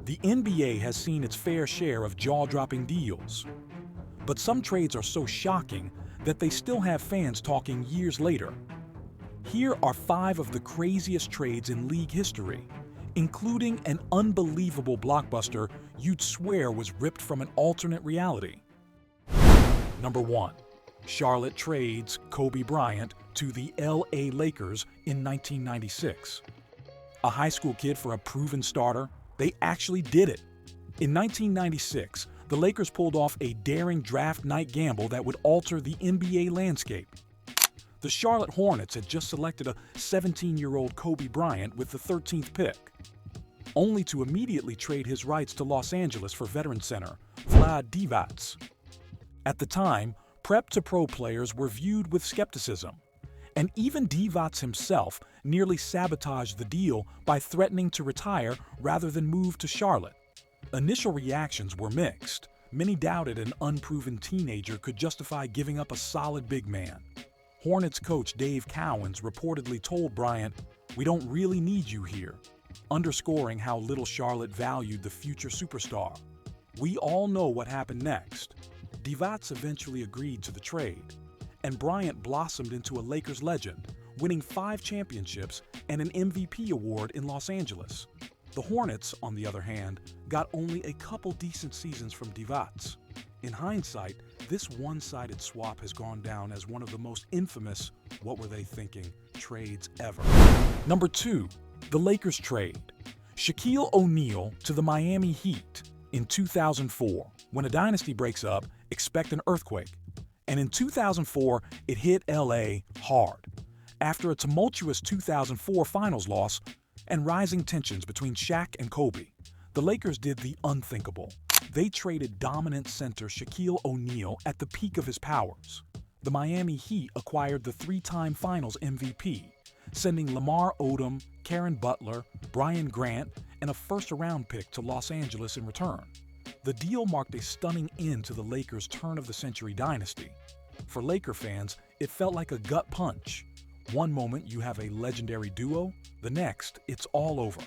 The NBA has seen its fair share of jaw-dropping deals. But some trades are so shocking that they still have fans talking years later. Here are 5 of the craziest trades in league history, including an unbelievable blockbuster you'd swear was ripped from an alternate reality. Number 1. Charlotte trades Kobe Bryant to the LA Lakers in 1996. A high school kid for a proven starter? They actually did it. In 1996, the Lakers pulled off a daring draft night gamble that would alter the NBA landscape. The Charlotte Hornets had just selected a 17-year-old Kobe Bryant with the 13th pick, only to immediately trade his rights to Los Angeles for veteran center Vlade Divac. At the time, prep-to-pro players were viewed with skepticism, and even Divac himself nearly sabotaged the deal by threatening to retire rather than move to Charlotte. Initial reactions were mixed. Many doubted an unproven teenager could justify giving up a solid big man. Hornets coach Dave Cowens reportedly told Bryant, "We don't really need you here," underscoring how little Charlotte valued the future superstar. We all know what happened next. Divac eventually agreed to the trade, and Bryant blossomed into a Lakers legend, winning 5 championships and an MVP award in Los Angeles. The Hornets, on the other hand, got only a couple decent seasons from Divac. In hindsight, this one-sided swap has gone down as one of the most infamous "what were they thinking" trades ever. Number 2. The Lakers trade Shaquille O'Neal to the Miami Heat in 2004. When a dynasty breaks up, expect an earthquake. And in 2004, it hit LA hard. After a tumultuous 2004 finals loss and rising tensions between Shaq and Kobe, the Lakers did the unthinkable. They traded dominant center Shaquille O'Neal at the peak of his powers. The Miami Heat acquired the 3-time finals MVP, sending Lamar Odom, Karen Butler, Brian Grant, and a first-round pick to Los Angeles in return. The deal marked a stunning end to the Lakers' turn-of-the-century dynasty. For Laker fans, it felt like a gut punch. One moment you have a legendary duo, the next it's all over.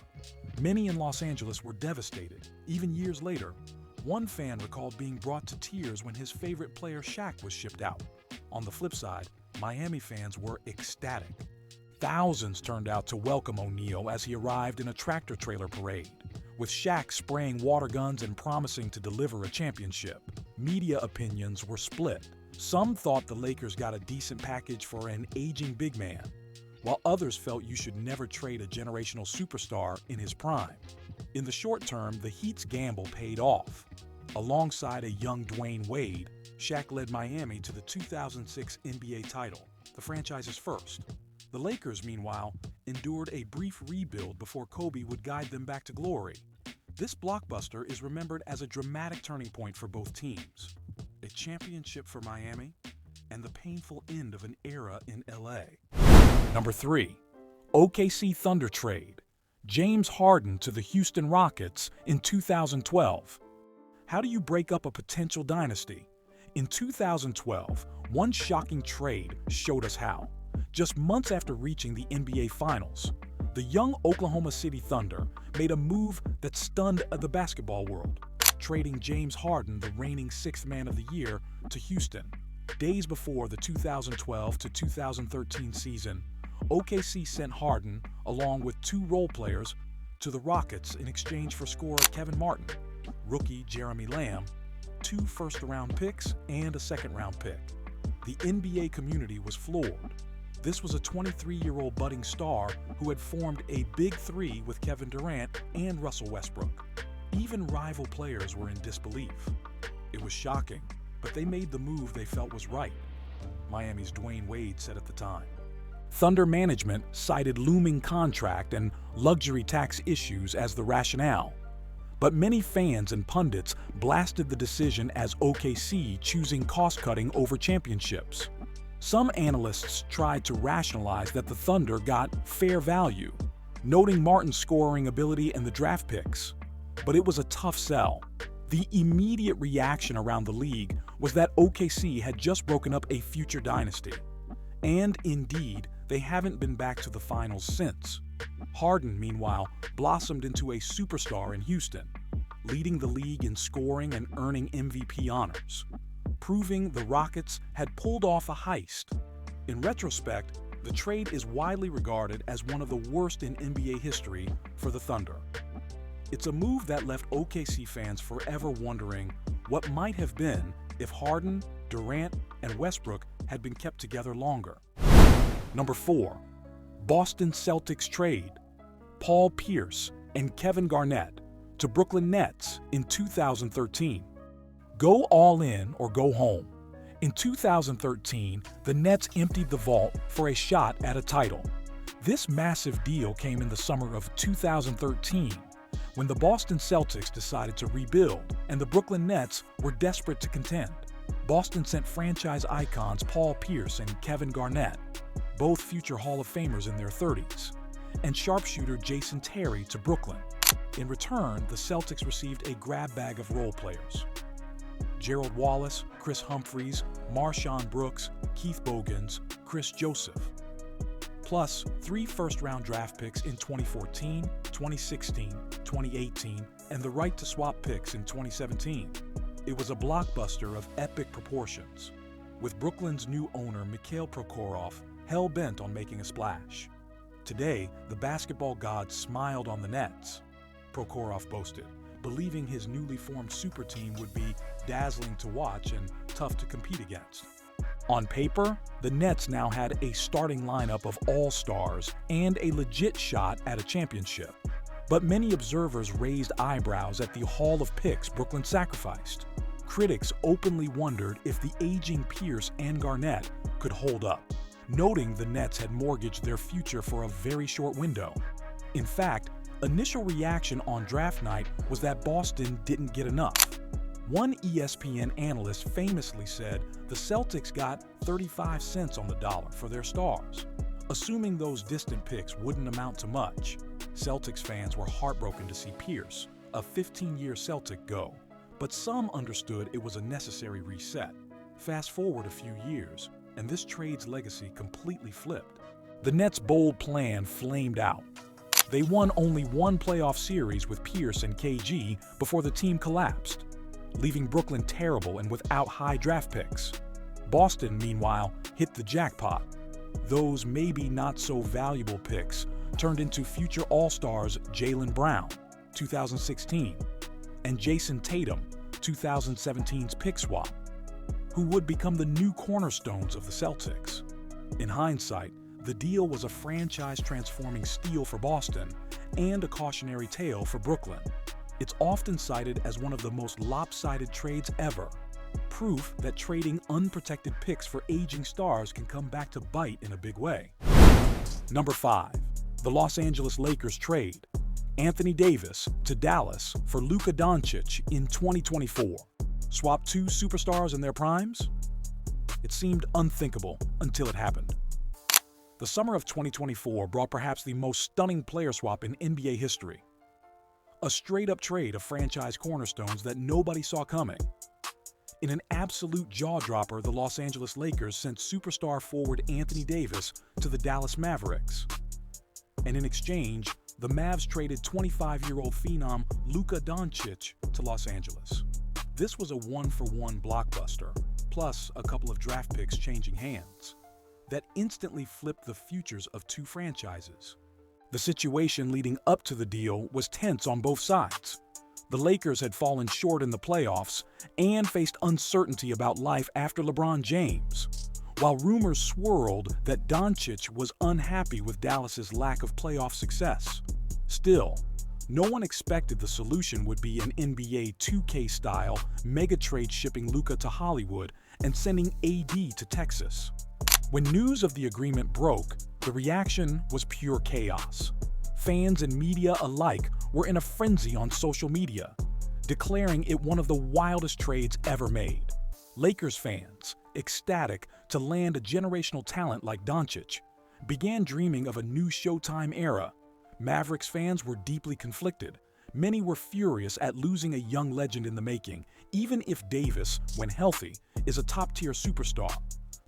Many in Los Angeles were devastated. Even years later, one fan recalled being brought to tears when his favorite player Shaq was shipped out. On the flip side, Miami fans were ecstatic. Thousands turned out to welcome O'Neal as he arrived in a tractor-trailer parade, with Shaq spraying water guns and promising to deliver a championship. Media opinions were split. Some thought the Lakers got a decent package for an aging big man, while others felt you should never trade a generational superstar in his prime. In the short term, the Heat's gamble paid off. Alongside a young Dwayne Wade, Shaq led Miami to the 2006 NBA title, the franchise's first. The Lakers, meanwhile, endured a brief rebuild before Kobe would guide them back to glory. This blockbuster is remembered as a dramatic turning point for both teams. A championship for Miami, and the painful end of an era in LA. Number 3. OKC Thunder trade James Harden to the Houston Rockets in 2012. How do you break up a potential dynasty? In 2012, one shocking trade showed us how. Just months after reaching the NBA Finals, the young Oklahoma City Thunder made a move that stunned the basketball world, trading James Harden, the reigning 6th Man of the Year, to Houston. Days before the 2012 to 2013 season, OKC sent Harden, along with 2 role players, to the Rockets in exchange for scorer Kevin Martin, rookie Jeremy Lamb, 2 first-round picks, and a second-round pick. The NBA community was floored. This was a 23-year-old budding star who had formed a big 3 with Kevin Durant and Russell Westbrook. Even rival players were in disbelief. It was shocking, but they made the move they felt was right, Miami's Dwayne Wade said at the time. Thunder management cited looming contract and luxury tax issues as the rationale, but many fans and pundits blasted the decision as OKC choosing cost-cutting over championships. Some analysts tried to rationalize that the Thunder got fair value, noting Martin's scoring ability and the draft picks. But it was a tough sell. The immediate reaction around the league was that OKC had just broken up a future dynasty. And indeed, they haven't been back to the finals since. Harden, meanwhile, blossomed into a superstar in Houston. leading the league in scoring and earning MVP honors, proving the Rockets had pulled off a heist. In retrospect, the trade is widely regarded as one of the worst in NBA history for the Thunder. It's a move that left OKC fans forever wondering what might have been if Harden, Durant, and Westbrook had been kept together longer. Number 4. Boston Celtics trade Paul Pierce and Kevin Garnett to Brooklyn Nets in 2013. Go all in or go home. In 2013, the Nets emptied the vault for a shot at a title. This massive deal came in the summer of 2013, when the Boston Celtics decided to rebuild and the Brooklyn Nets were desperate to contend. Boston sent franchise icons Paul Pierce and Kevin Garnett, both future Hall of Famers in their 30s, and sharpshooter Jason Terry to Brooklyn. In return, the Celtics received a grab bag of role players: Gerald Wallace, Chris Humphries, Marshawn Brooks, Keith Bogans, Chris Joseph, plus 3 first-round draft picks in 2014, 2016, 2018, and the right to swap picks in 2017. It was a blockbuster of epic proportions, with Brooklyn's new owner Mikhail Prokhorov hell-bent on making a splash. Today, the basketball gods smiled on the Nets, Prokhorov boasted, believing his newly formed super team would be dazzling to watch and tough to compete against. On paper, the Nets now had a starting lineup of all-stars and a legit shot at a championship. But many observers raised eyebrows at the haul of picks Brooklyn sacrificed. Critics openly wondered if the aging Pierce and Garnett could hold up, noting the Nets had mortgaged their future for a very short window. In fact, initial reaction on draft night was that Boston didn't get enough. One ESPN analyst famously said the Celtics got 35 cents on the dollar for their stars. Assuming those distant picks wouldn't amount to much, Celtics fans were heartbroken to see Pierce, a 15-year Celtic, go. But some understood it was a necessary reset. Fast forward a few years, and this trade's legacy completely flipped. The Nets' bold plan flamed out. They won only one playoff series with Pierce and KG before the team collapsed, leaving Brooklyn terrible and without high draft picks. Boston, meanwhile, hit the jackpot. Those maybe not-so-valuable picks turned into future All-Stars Jaylen Brown, 2016, and Jason Tatum, 2017's pick swap, who would become the new cornerstones of the Celtics. In hindsight, the deal was a franchise-transforming steal for Boston and a cautionary tale for Brooklyn. It's often cited as one of the most lopsided trades ever, proof that trading unprotected picks for aging stars can come back to bite in a big way. Number 5. The Los Angeles Lakers trade Anthony Davis to Dallas for Luka Dončić in 2024. Swap 2 superstars in their primes? It seemed unthinkable until it happened. The summer of 2024 brought perhaps the most stunning player swap in NBA history. A straight-up trade of franchise cornerstones that nobody saw coming. In an absolute jaw-dropper, the Los Angeles Lakers sent superstar forward Anthony Davis to the Dallas Mavericks. And in exchange, the Mavs traded 25-year-old phenom Luka Dončić to Los Angeles. This was a one-for-one blockbuster, plus a couple of draft picks changing hands, that instantly flipped the futures of 2 franchises. The situation leading up to the deal was tense on both sides. The Lakers had fallen short in the playoffs and faced uncertainty about life after LeBron James, while rumors swirled that Dončić was unhappy with Dallas's lack of playoff success. Still, no one expected the solution would be an NBA 2K-style mega trade shipping Luka to Hollywood and sending AD to Texas. When news of the agreement broke, the reaction was pure chaos. Fans and media alike were in a frenzy on social media, declaring it one of the wildest trades ever made. Lakers fans, ecstatic to land a generational talent like Dončić, began dreaming of a new Showtime era. Mavericks fans were deeply conflicted. Many were furious at losing a young legend in the making, even if Davis, when healthy, is a top-tier superstar.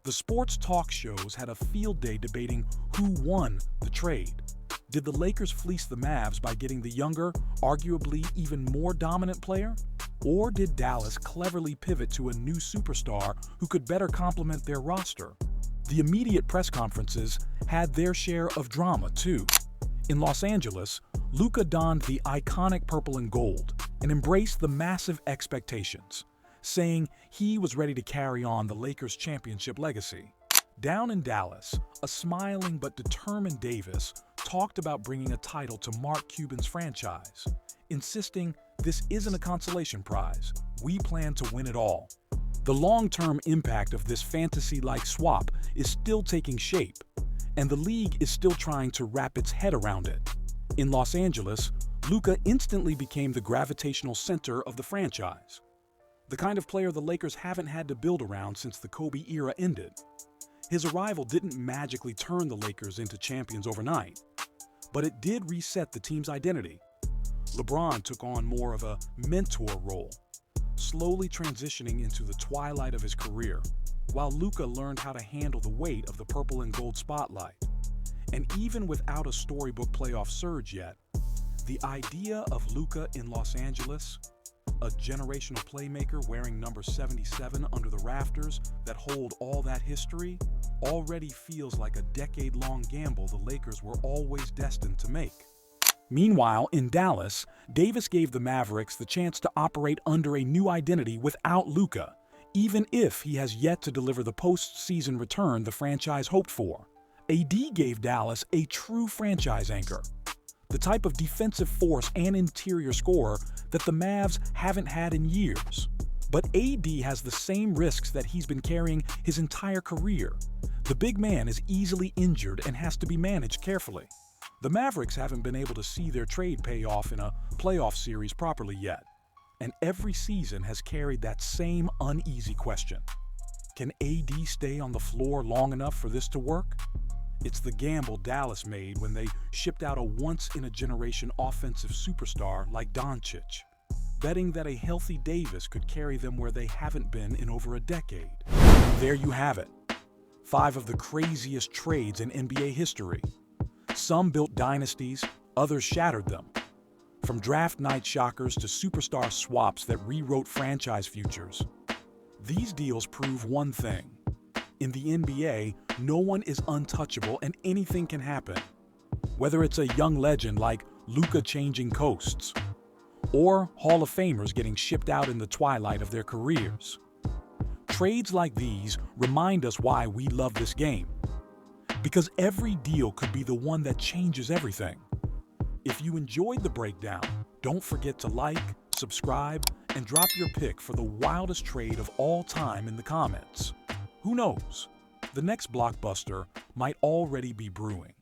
The sports talk shows had a field day debating who won the trade. Did the Lakers fleece the Mavs by getting the younger, arguably even more dominant player? Or did Dallas cleverly pivot to a new superstar who could better complement their roster? The immediate press conferences had their share of drama, too. In Los Angeles, Luka donned the iconic purple and gold and embraced the massive expectations, saying he was ready to carry on the Lakers' championship legacy. Down in Dallas, a smiling but determined Davis talked about bringing a title to Mark Cuban's franchise, insisting this isn't a consolation prize, we plan to win it all. The long-term impact of this fantasy-like swap is still taking shape, and the league is still trying to wrap its head around it. In Los Angeles, Luka instantly became the gravitational center of the franchise, the kind of player the Lakers haven't had to build around since the Kobe era ended. His arrival didn't magically turn the Lakers into champions overnight, but it did reset the team's identity. LeBron took on more of a mentor role, slowly transitioning into the twilight of his career, while Luka learned how to handle the weight of the purple and gold spotlight. And even without a storybook playoff surge yet, the idea of Luka in Los Angeles, a generational playmaker wearing number 77 under the rafters that hold all that history, already feels like a decade-long gamble the Lakers were always destined to make. Meanwhile, in Dallas, Davis gave the Mavericks the chance to operate under a new identity without Luka, even if he has yet to deliver the postseason return the franchise hoped for. AD gave Dallas a true franchise anchor, the type of defensive force and interior scorer that the Mavs haven't had in years. But AD has the same risks that he's been carrying his entire career. The big man is easily injured and has to be managed carefully. The Mavericks haven't been able to see their trade pay off in a playoff series properly yet, and every season has carried that same uneasy question. Can AD stay on the floor long enough for this to work? It's the gamble Dallas made when they shipped out a once-in-a-generation offensive superstar like Dončić, betting that a healthy Davis could carry them where they haven't been in over a decade. There you have it. 5 of the craziest trades in NBA history. Some built dynasties, others shattered them. From draft night shockers to superstar swaps that rewrote franchise futures. These deals prove one thing. In the NBA, no one is untouchable and anything can happen. Whether it's a young legend like Luka changing coasts, or Hall of Famers getting shipped out in the twilight of their careers. Trades like these remind us why we love this game. Because every deal could be the one that changes everything. If you enjoyed the breakdown, don't forget to like, subscribe, and drop your pick for the wildest trade of all time in the comments. Who knows? The next blockbuster might already be brewing.